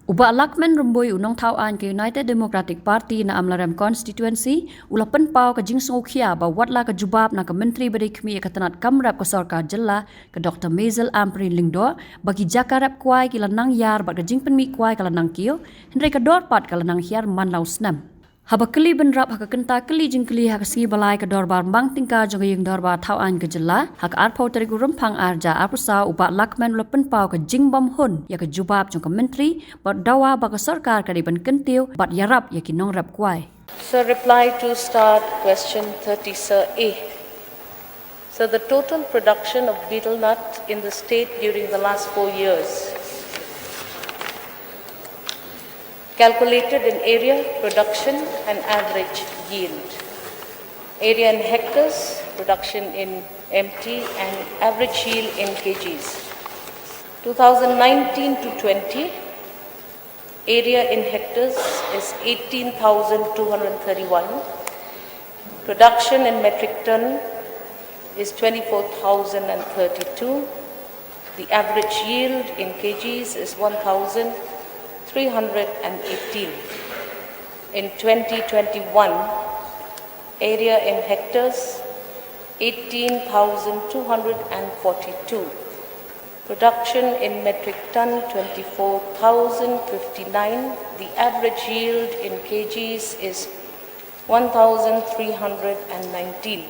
Uba Lakman Rumboy unong tauan ke United Democratic Party na Amlarem constituency ula penpau ke Jingsong Khia ba watla ke jubab na ke menteri beri kemi katanat kamrap ke sarkar jella ke Dr. Mazel Amprin Lingdo bagi Jaka rap Kwai ke lanang Hiar ba ke Jingpynmih Kwai ke lanang Kiew hendrai ke dorpat ke lanang Hiar manlau Snem. Haba keli benrap haka kenta keli jing keli haka singi balai ke dorbar mang tingka jonga yung dorbar tauan ke jella haka arpau terigu rempang arja arpusa uba Lakman ula penpau ke jingbam hun ya ke jubab jonga menteri bat dawa ba ke sarkar ke riban kentiu bat yarap ya ki nong rap Kwai. Sir, reply to start question 30, Sir A. So the total production of betel nut in the state during the last 4 years, calculated in area, production and average yield. Area in hectares, production in MT and average yield in kgs. 2019 to 20, area in hectares is 18,231. Production in metric ton is 24,032. The average yield in kgs is 1,318. In 2021, area in hectares 18,242. Production in metric ton 24,059. The average yield in kgs is 1,319.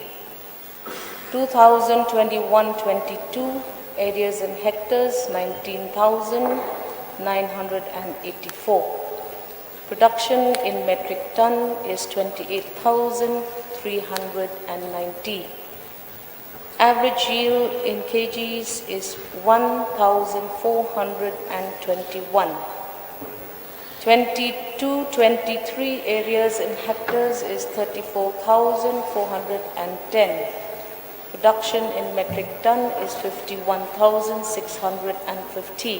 2021-22, areas in hectares 19,984. Production in metric ton is 28,390. Average yield in kgs is 1,421. 22-23 areas in hectares is 34,410. Production in metric ton is 51,650.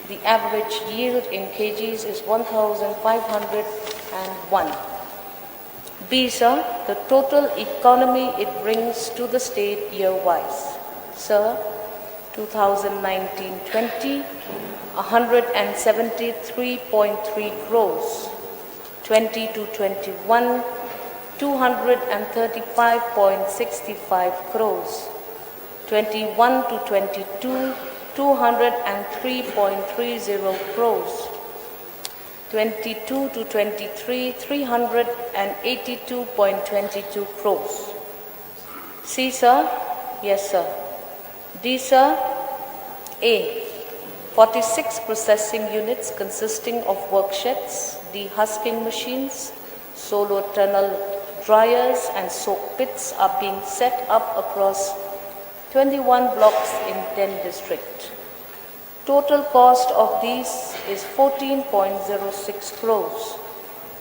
The average yield in kgs is 1,501. B, sir, the total economy it brings to the state year-wise. Sir, 2019-20, 173.3 crores. 20-21, 235.65 crores. 21-22, 203.30 crores. 22-23, 382.22 crores. C, sir? Yes, sir. D, sir? A, 46 processing units consisting of worksheds, dehusking machines, solar tunnel dryers and soak pits are being set up across 21 blocks in 10 districts. Total cost of these is 14.06 crores.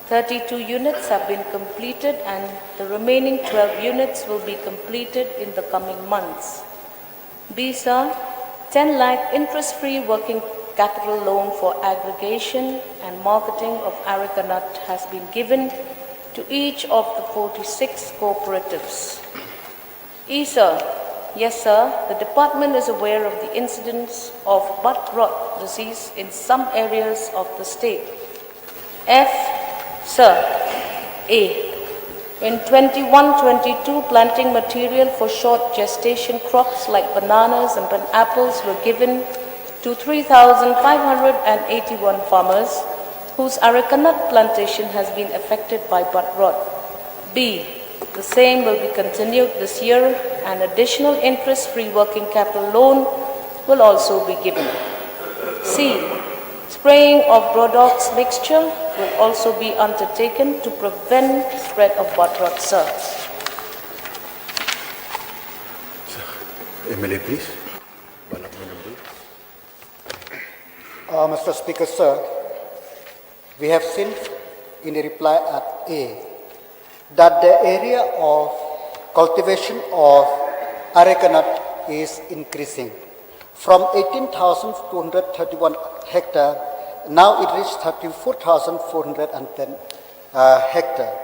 32 units have been completed and the remaining 12 units will be completed in the coming months. B, sir, 10 lakh interest-free working capital loan for aggregation and marketing of Arecanut has been given to each of the 46 cooperatives. E, sir, yes, sir, the department is aware of the incidence of bud rot disease in some areas of the state. F, sir, A, in 21-22, planting material for short gestation crops like bananas and pineapples were given to 3,581 farmers whose Arecanut plantation has been affected by bud rot. B, the same will be continued this year. An additional interest-free working capital loan will also be given. C, spraying of Brodox mixture will also be undertaken to prevent spread of bud rot, sir. MLA, please. Mr. Speaker, sir, we have seen in the reply at A that the area of cultivation of Arecanut is increasing from 18,231 hectare. Now it reached 34,410 hectare.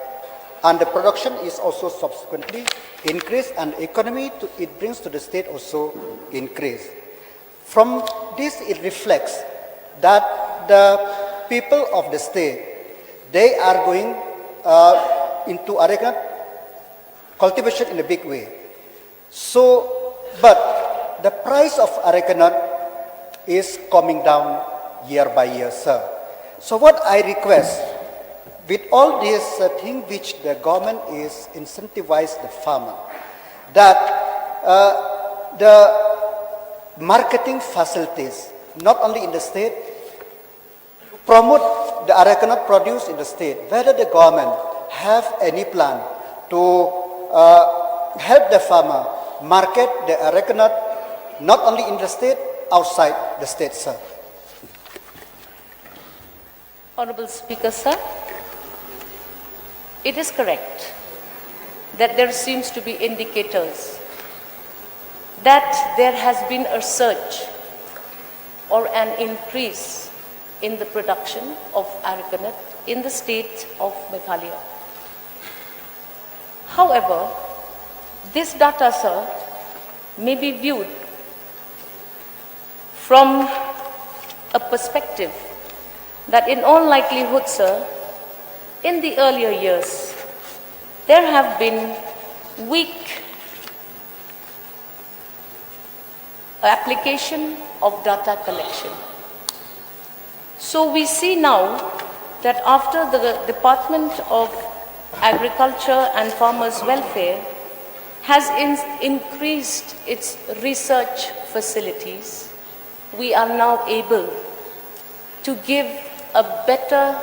And the production is also subsequently increased and economy it brings to the state also increased. From this it reflects that the people of the state, they are going into Arecanut cultivation in a big way. So, but the price of Arecanut is coming down year by year, sir. So what I request, with all this thing which the government is incentivize the farmer, that the marketing facilities, not only in the state, promote the Arecanut produce in the state, whether the government have any plan to help the farmer market the Arecanut not only in the state, outside the state, sir. Honorable Speaker, sir, it is correct that there seems to be indicators that there has been a surge or an increase in the production of Arecanut in the state of Meghalaya. However, this data, sir, may be viewed from a perspective that in all likelihood, sir, in the earlier years, there have been weak application of data collection. So we see now that after the Department of Agriculture and Farmers Welfare has increased its research facilities, we are now able to give a better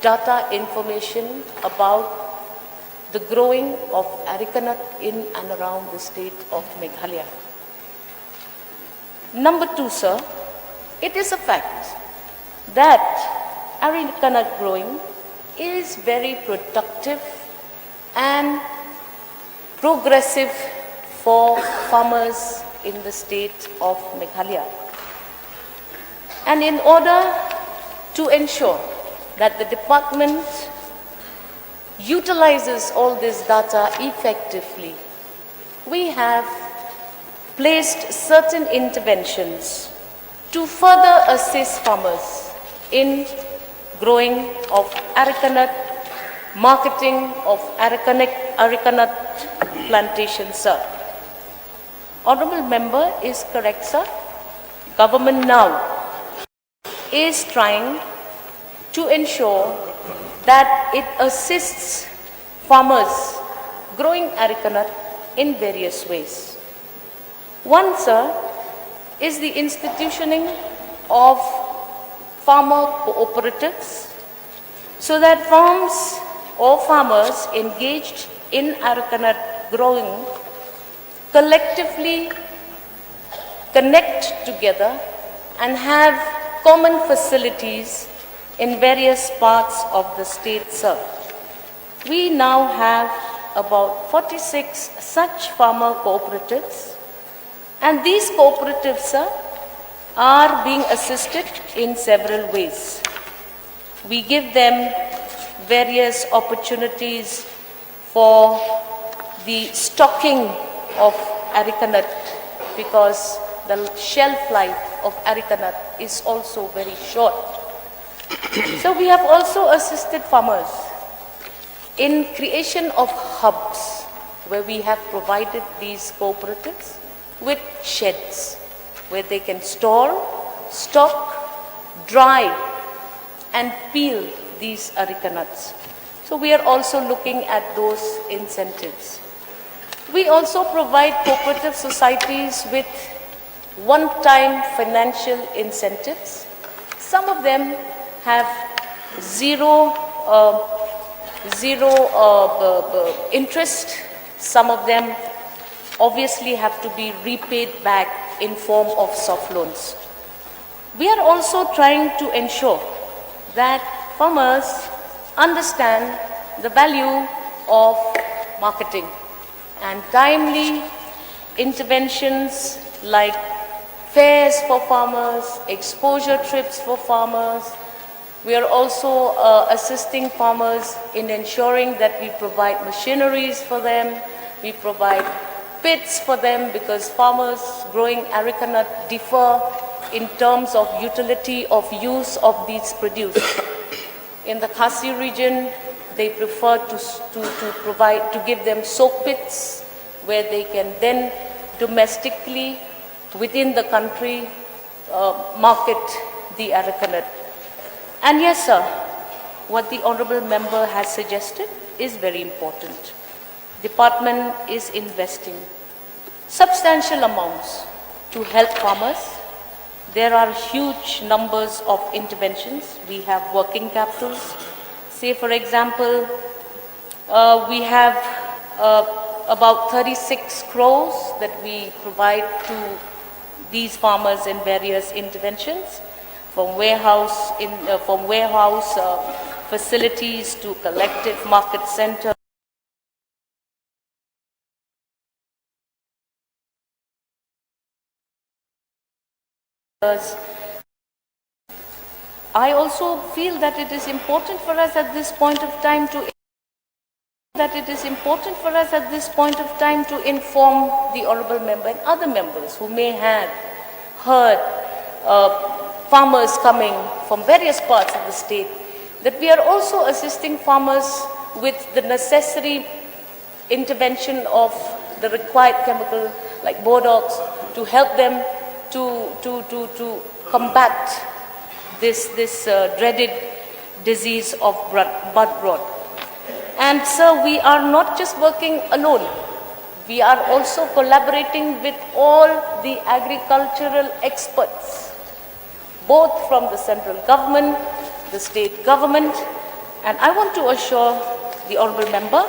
data information about the growing of Arecanut in and around the state of Meghalaya. Number two, sir, it is a fact that Arecanut growing is very productive and progressive for farmers in the state of Meghalaya. And in order to ensure that the department utilizes all this data effectively, we have placed certain interventions to further assist farmers in growing of Arecanut, marketing of Arecanut plantation, sir. Honorable member is correct, sir. Government now is trying to ensure that it assists farmers growing Arecanut in various ways. One, sir, is the institutioning of farmer cooperatives so that farms or farmers engaged in Arecanut growing collectively connect together and have common facilities in various parts of the state, sir. We now have about 46 such farmer cooperatives, and these cooperatives, sir, are being assisted in several ways. We give them various opportunities for the stocking of Arecanut because the shelf life of Arecanut is also very short. So we have also assisted farmers in creation of hubs where we have provided these cooperatives with sheds where they can store, stock, dry and peel these Arecanuts. So we are also looking at those incentives. We also provide cooperative societies with one-time financial incentives. Some of them have zero interest. Some of them obviously have to be repaid back in form of soft loans. We are also trying to ensure that farmers understand the value of marketing and timely interventions like fairs for farmers, exposure trips for farmers. We are also assisting farmers in ensuring that we provide machineries for them, we provide pits for them because farmers growing Arecanut differ in terms of utility of use of these produce. In the Khasi region, they prefer to give them soak pits where they can then domestically within the country market the Arecanut. And yes, sir, what the honorable member has suggested is very important. Department is investing substantial amounts to help farmers. There are huge numbers of interventions. We have working capitals. Say, for example, we have about 36 crores that we provide to these farmers in various interventions, from warehouse facilities to collective market centers. I also feel that it is important for us at this point of time to inform the honorable member and other members who may have heard farmers coming from various parts of the state that we are also assisting farmers with the necessary intervention of the required chemical like Bodox to help them to combat this dreaded disease of bud rot. And sir, we are not just working alone. We are also collaborating with all the agricultural experts, both from the central government, the state government, and I want to assure the honorable member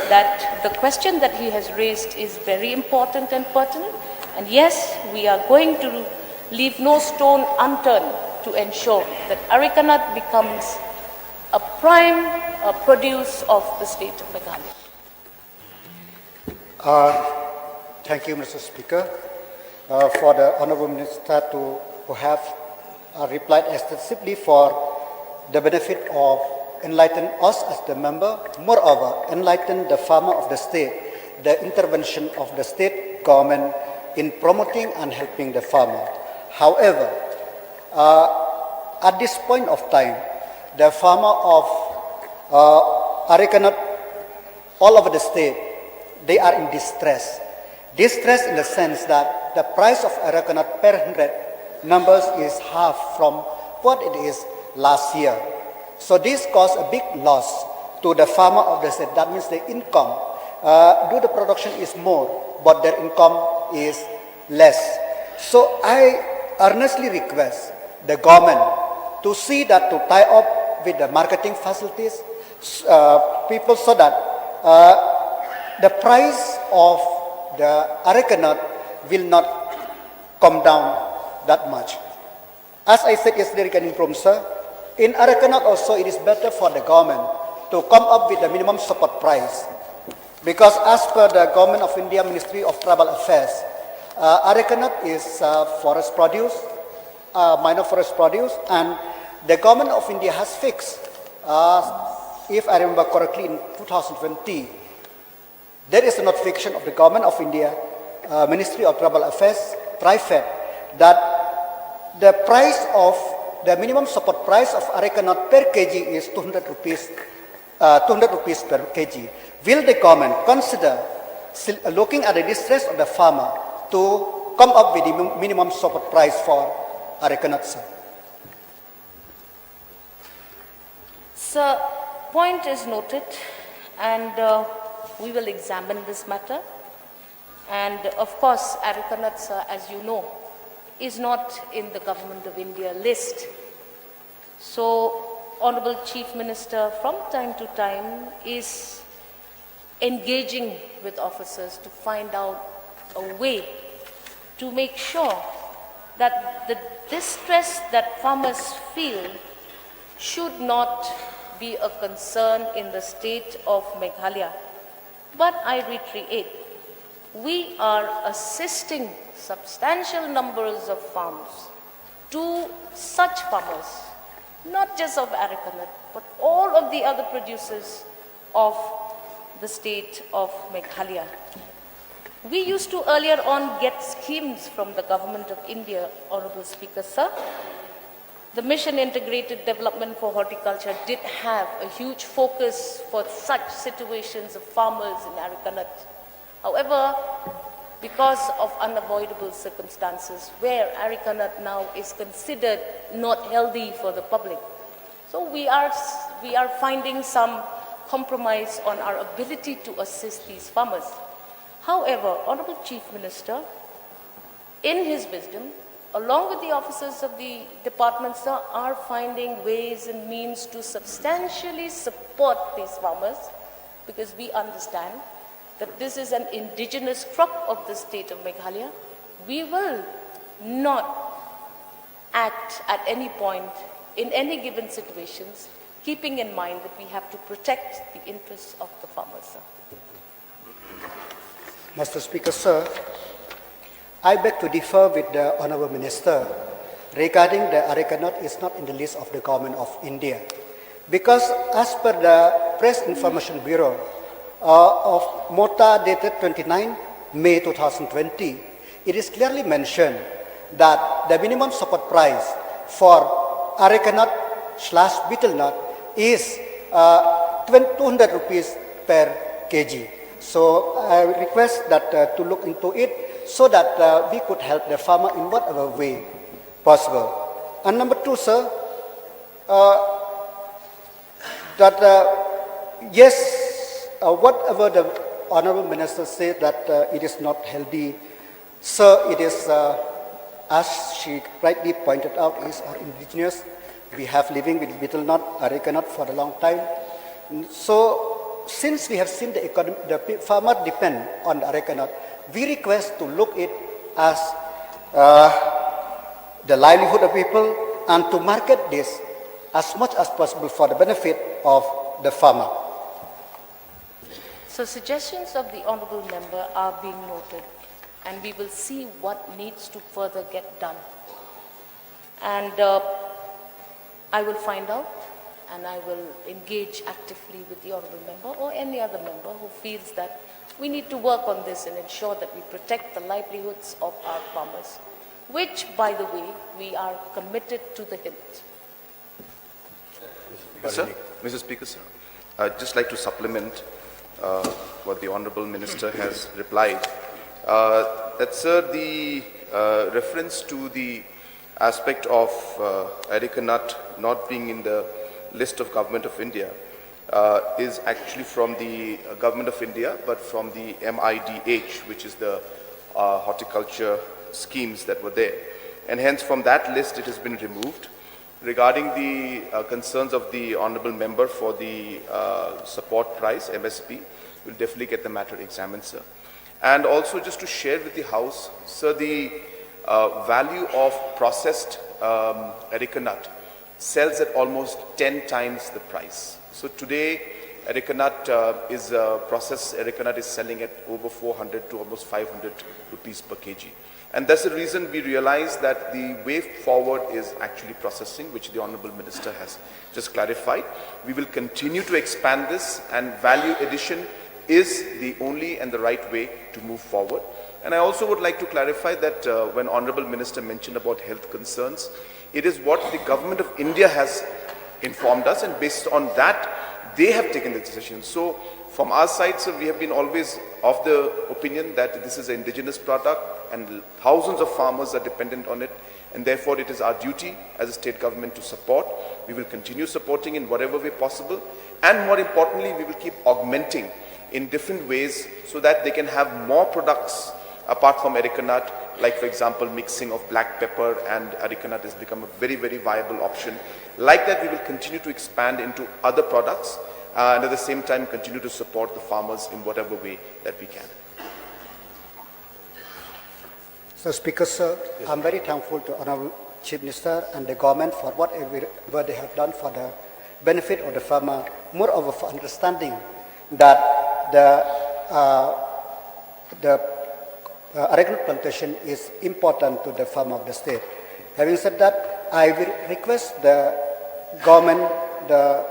that the question that he has raised is very important and pertinent. And yes, we are going to leave no stone unturned to ensure that Arecanut becomes a prime produce of the state of Meghalaya. Thank you, Mr. Speaker, for the Honourable Minister who have replied extensively for the benefit of enlighten us as the member, moreover, enlighten the farmer of the state, the intervention of the state government in promoting and helping the farmer. However, at this point of time, the farmer of Arecanut all over the state, they are in distress. Distress in the sense that the price of Arecanut per 100 numbers is half from what it is last year. So this caused a big loss to the farmer of the state. That means the income, the production is more, but their income is less. So I earnestly request the government to see that to tie up with the marketing facilities, people, so that the price of the Arecanut will not come down that much. As I said yesterday regarding Promsa, in Arecanut also it is better for the government to come up with the minimum support price, because as per the Government of India Ministry of Tribal Affairs, Arecanut is forest produce, minor forest produce, and the Government of India has fixed, if I remember correctly, in 2020, there is a notification of the Government of India, Ministry of Tribal Affairs, TRIFED, that the price of the minimum support price of Arecanut per kg is 200 rupees per kg. Will the government consider looking at the distress of the farmer to come up with the minimum support price for Arecanut, sir? Sir, point is noted, and we will examine this matter. And of course, Arecanut, sir, as you know, is not in the Government of India list. So, Honorable Chief Minister from time to time is engaging with officers to find out a way to make sure that the distress that farmers feel should not be a concern in the state of Meghalaya. But I reiterate, we are assisting substantial numbers of farms to such farmers, not just of Arecanut, but all of the other producers of the state of Meghalaya. We used to earlier on get schemes from the Government of India, Honorable Speaker, sir. The Mission Integrated Development for Horticulture did have a huge focus for such situations of farmers in Arecanut. However, because of unavoidable circumstances where Arecanut now is considered not healthy for the public, so we are finding some compromise on our ability to assist these farmers. However, Honorable Chief Minister, in his wisdom, along with the officers of the department, sir, are finding ways and means to substantially support these farmers, because we understand that this is an indigenous crop of the state of Meghalaya. We will not act at any point in any given situations, keeping in mind that we have to protect the interests of the farmers, sir. Mr. Speaker, sir, I beg to differ with the Honourable Minister regarding the Arecanut is not in the list of the Government of India. Because as per the Press Information Bureau of MOTA dated 29 May 2020, it is clearly mentioned that the minimum support price for Arecanut/betel nut is 200 rupees per kg. So I request that to look into it so that we could help the farmer in whatever way possible. And number two, sir, yes, whatever the Honourable Minister said that it is not healthy, sir, it is, as she rightly pointed out, is our indigenous. We have living with betel nut, Arecanut for a long time. So since we have seen the farmer depend on the Arecanut, we request to look it as the livelihood of people and to market this as much as possible for the benefit of the farmer. So suggestions of the Honourable Member are being noted, and we will see what needs to further get done. And I will find out, and I will engage actively with the Honourable Member or any other member who feels that we need to work on this and ensure that we protect the livelihoods of our farmers, which, by the way, we are committed to the hilt. Sir, Mr. Speaker, sir, I'd just like to supplement what the Honourable Minister has replied. That, sir, the reference to the aspect of Arecanut not being in the list of Government of India is actually from the Government of India, but from the MIDH, which is the horticulture schemes that were there. And hence from that list it has been removed. Regarding the concerns of the Honourable Member for the support price, MSP, we'll definitely get the matter examined, sir. And also just to share with the House, sir, the value of processed Arecanut sells at almost 10 times the price. So today, Arecanut processed Arecanut is selling at over 400 to almost 500 rupees per kg. And that's the reason we realize that the way forward is actually processing, which the Honourable Minister has just clarified. We will continue to expand this, and value addition is the only and the right way to move forward. And I also would like to clarify that when Honourable Minister mentioned about health concerns, it is what the Government of India has informed us, and based on that, they have taken the decision. So from our side, sir, we have been always of the opinion that this is an indigenous product and thousands of farmers are dependent on it, and therefore it is our duty as a state government to support. We will continue supporting in whatever way possible, and more importantly, we will keep augmenting in different ways so that they can have more products apart from Arecanut, like for example mixing of black pepper and Arecanut has become a very, very viable option. Like that, we will continue to expand into other products and at the same time continue to support the farmers in whatever way that we can. So, Speaker, sir, yes, I'm very thankful to Honourable Chief Minister and the government for whatever they have done for the benefit of the farmer. Moreover, for understanding that the Arecanut plantation is important to the farmer of the state. Having said that, I will request the government, the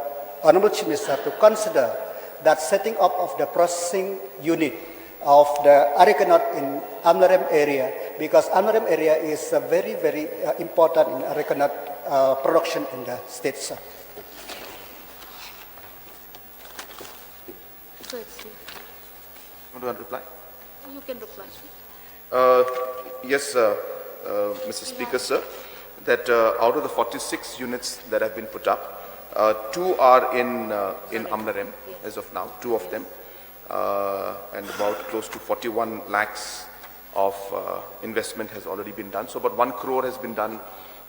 Honourable Chief Minister, to consider that setting up of the processing unit of the Arecanut in Amlarem area, because Amlarem area is very, very important in Arecanut production in the state, sir. Want to reply? You can reply. Yes, Mr. Speaker, sir, that out of the 46 units that have been put up, 2 are in Amlarem as of now, 2 of them, and about close to 41 lakhs of investment has already been done. So about 1 crore has been done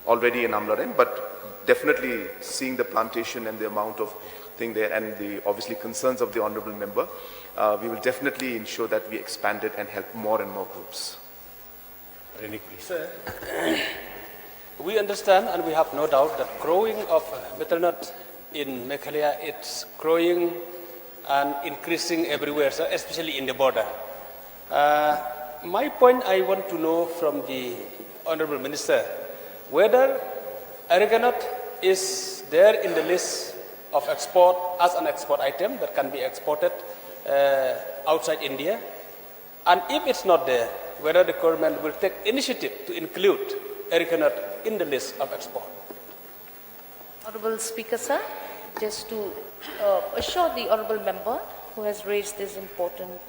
already in Amlarem, but definitely seeing the plantation and the amount of thing there and the obviously concerns of the honorable member, we will definitely ensure that we expand it and help more and more groups. Sir, we understand and we have no doubt that growing of butternut in Meghalaya, it's growing and increasing everywhere, sir, especially in the border. My point I want to know from the Honorable Minister, whether Arecanut is there in the list of export as an export item that can be exported outside India, and if it's not there, whether the government will take initiative to include Arecanut in the list of export. Honorable Speaker, sir, just to assure the honorable member who has raised this important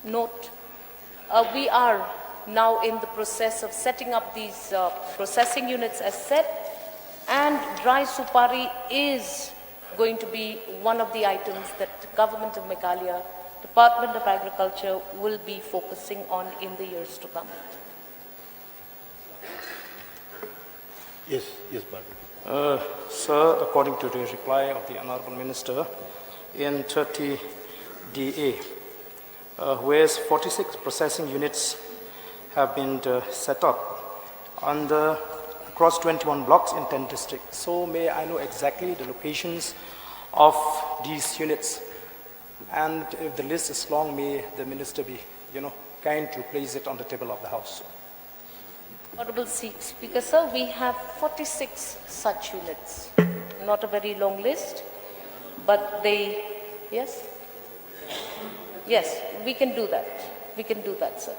note, we are now in the process of setting up these processing units as said, and dry supari is going to be one of the items that the government of Meghalaya, Department of Agriculture will be focusing on in the years to come. Yes, Barbara. Sir, according to the reply of the Honorable Minister, in 30 DA, whereas 46 processing units have been set up across 21 blocks in 10 districts. So may I know exactly the locations of these units? And if the list is long, may the Minister be, kind to place it on the table of the House. Honorable Speaker, sir, we have 46 such units. Not a very long list, but yes? Yes, we can do that. We can do that, sir.